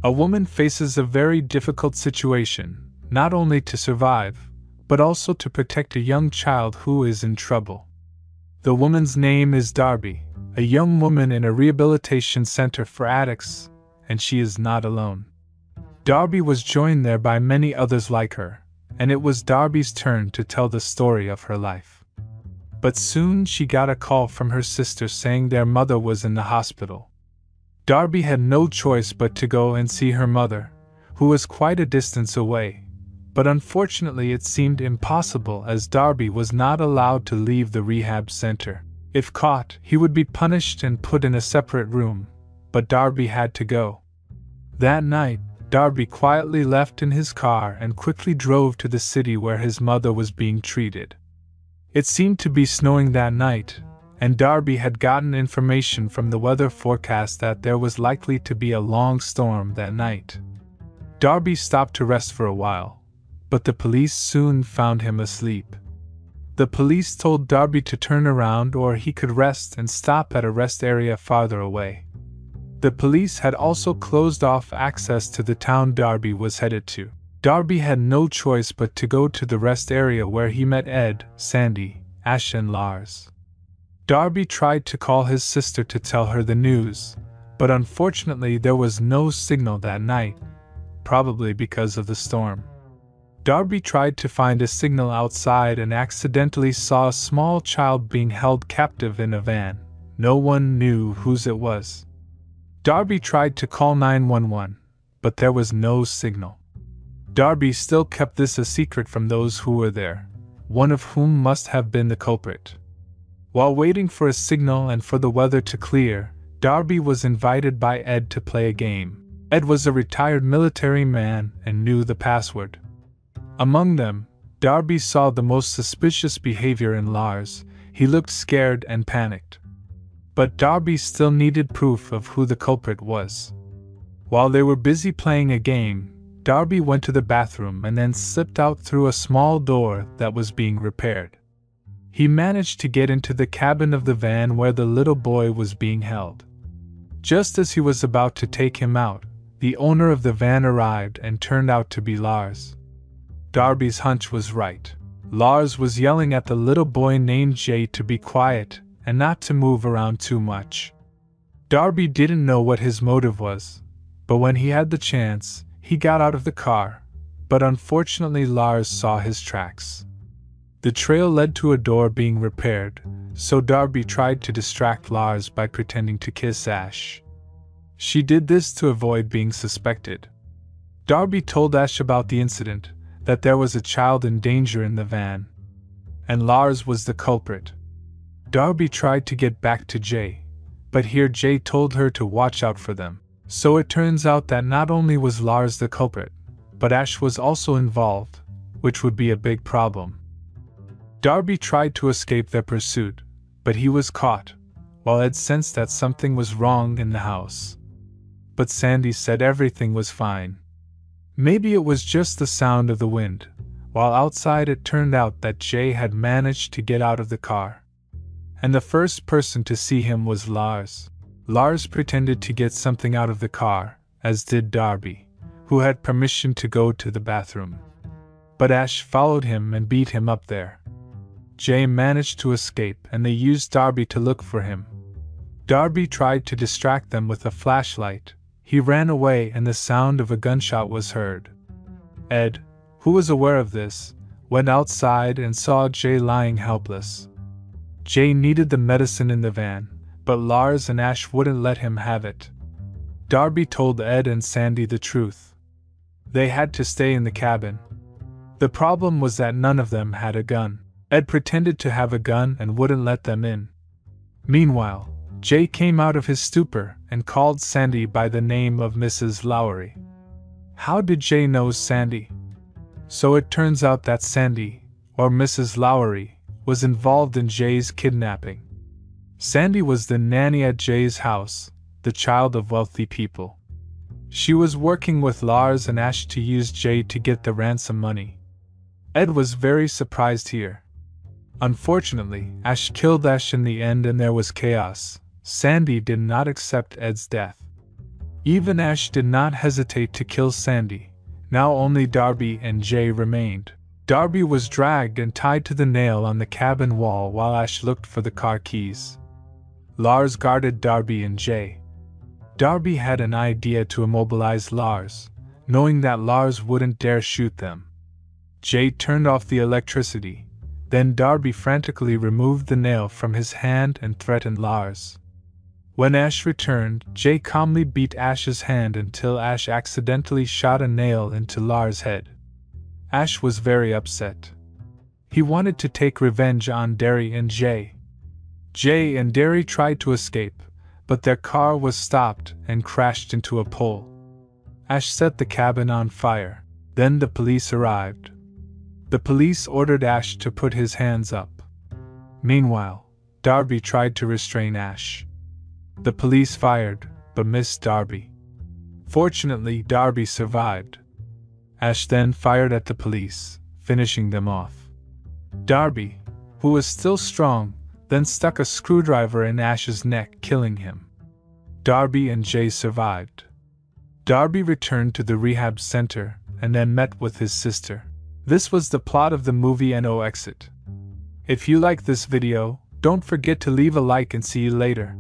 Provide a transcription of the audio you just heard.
A woman faces a very difficult situation, not only to survive, but also to protect a young child who is in trouble. The woman's name is Darby, a young woman in a rehabilitation center for addicts, and she is not alone. Darby was joined there by many others like her, and it was Darby's turn to tell the story of her life. But soon she got a call from her sister saying their mother was in the hospital. Darby had no choice but to go and see her mother, who was quite a distance away, but unfortunately it seemed impossible as Darby was not allowed to leave the rehab center. If caught, he would be punished and put in a separate room, but Darby had to go. That night, Darby quietly left in his car and quickly drove to the city where his mother was being treated. It seemed to be snowing that night, and Darby had gotten information from the weather forecast that there was likely to be a long storm that night. Darby stopped to rest for a while, but the police soon found him asleep. The police told Darby to turn around or he could rest and stop at a rest area farther away. The police had also closed off access to the town Darby was headed to. Darby had no choice but to go to the rest area where he met Ed, Sandy, Ash and Lars. Darby tried to call his sister to tell her the news, but unfortunately there was no signal that night, probably because of the storm. Darby tried to find a signal outside and accidentally saw a small child being held captive in a van. No one knew whose it was. Darby tried to call 911, but there was no signal. Darby still kept this a secret from those who were there, one of whom must have been the culprit. While waiting for a signal and for the weather to clear, Darby was invited by Ed to play a game. Ed was a retired military man and knew the password. Among them, Darby saw the most suspicious behavior in Lars. He looked scared and panicked. But Darby still needed proof of who the culprit was. While they were busy playing a game, Darby went to the bathroom and then slipped out through a small door that was being repaired. He managed to get into the cabin of the van where the little boy was being held. Just as he was about to take him out, the owner of the van arrived and turned out to be Lars. Darby's hunch was right. Lars was yelling at the little boy named Jay to be quiet and not to move around too much. Darby didn't know what his motive was, but when he had the chance, he got out of the car, but unfortunately Lars saw his tracks. The trail led to a door being repaired, so Darby tried to distract Lars by pretending to kiss Ash. She did this to avoid being suspected. Darby told Ash about the incident, that there was a child in danger in the van, and Lars was the culprit. Darby tried to get back to Jay, but here Jay told her to watch out for them. So it turns out that not only was Lars the culprit, but Ash was also involved, which would be a big problem. Darby tried to escape their pursuit, but he was caught, while Ed sensed that something was wrong in the house. But Sandy said everything was fine. Maybe it was just the sound of the wind, while outside it turned out that Jay had managed to get out of the car. And the first person to see him was Lars. Lars pretended to get something out of the car, as did Darby, who had permission to go to the bathroom. But Ash followed him and beat him up there. Jay managed to escape and they used Darby to look for him. Darby tried to distract them with a flashlight. He ran away and the sound of a gunshot was heard. Ed, who was aware of this, went outside and saw Jay lying helpless. Jay needed the medicine in the van, but Lars and Ash wouldn't let him have it. Darby told Ed and Sandy the truth. They had to stay in the cabin. The problem was that none of them had a gun. Ed pretended to have a gun and wouldn't let them in. Meanwhile, Jay came out of his stupor and called Sandy by the name of Mrs. Lowry. How did Jay know Sandy? So it turns out that Sandy, or Mrs. Lowry, was involved in Jay's kidnapping. Sandy was the nanny at Jay's house, the child of wealthy people. She was working with Lars and Ash to use Jay to get the ransom money. Ed was very surprised here. Unfortunately, Ash killed Ash in the end and there was chaos. Sandy did not accept Ed's death. Even Ash did not hesitate to kill Sandy. Now only Darby and Jay remained. Darby was dragged and tied to the nail on the cabin wall while Ash looked for the car keys. Lars guarded Darby and Jay. Darby had an idea to immobilize Lars, knowing that Lars wouldn't dare shoot them. Jay turned off the electricity. Then Darby frantically removed the nail from his hand and threatened Lars. When Ash returned, Jay calmly beat Ash's hand until Ash accidentally shot a nail into Lars' head. Ash was very upset. He wanted to take revenge on Derry and Jay. Jay and Derry tried to escape, but their car was stopped and crashed into a pole. Ash set the cabin on fire. Then the police arrived. The police ordered Ash to put his hands up. Meanwhile, Darby tried to restrain Ash. The police fired, but missed Darby. Fortunately, Darby survived. Ash then fired at the police, finishing them off. Darby, who was still strong, then stuck a screwdriver in Ash's neck, killing him. Darby and Jay survived. Darby returned to the rehab center and then met with his sister. This was the plot of the movie No Exit. If you like this video, don't forget to leave a like and see you later.